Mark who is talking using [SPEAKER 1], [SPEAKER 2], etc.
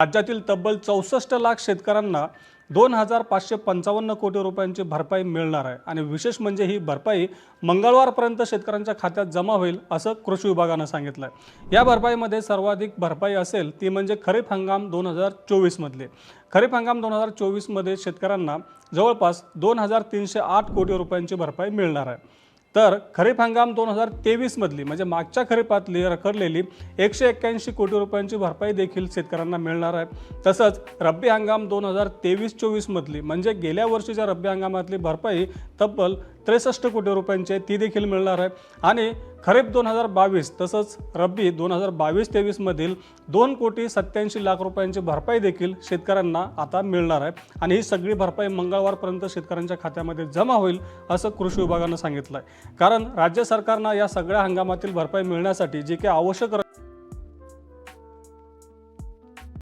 [SPEAKER 1] राज्यातील तब्बल 64 लाख शेतकऱ्यांना 2,555 कोटी रुपयांची भरपाई मिळणार आहे आणि विशेष म्हणजे ही भरपाई मंगळवारपर्यंत शेतकऱ्यांच्या खात्यात जमा होईल असं कृषी विभागानं सांगितलं आहे। या भरपाईमध्ये सर्वाधिक भरपाई असेल ती म्हणजे खरीप हंगाम 2024 मधले। खरीप हंगाम 2024 मध्ये शेतकऱ्यांना जवळपास 2,308 कोटी रुपयांची भरपाई मिळणार आहे। तर खरीप हंगाम 2023 मधली म्हणजे मागच्या खरीपातली रखडलेली 181 कोटी रुपयांची भरपाई देखील शेतकऱ्यांना मिळणार आहे। तसंच रब्बी हंगाम 2023-24 मधली म्हणजे गेल्या वर्षीच्या रब्बी हंगामातली भरपाई तब्बल 63 कोटी रुपयांची ती देखील मिळणार आहे। आणि खरीप 2022 तसंच रब्बी 2022-23 मधील 2,87 लाख रुपयांची भरपाई देखील शेतकऱ्यांना आता मिळणार आहे आणि ही सगळी भरपाई मंगळवारपर्यंत शेतकऱ्यांच्या खात्यामध्ये जमा होईल असं कृषी विभागानं सांगितलं आहे। कारण राज्य सरकारनं या सगळ्या हंगामातील भरपाई मिळण्यासाठी जे काही आवश्यक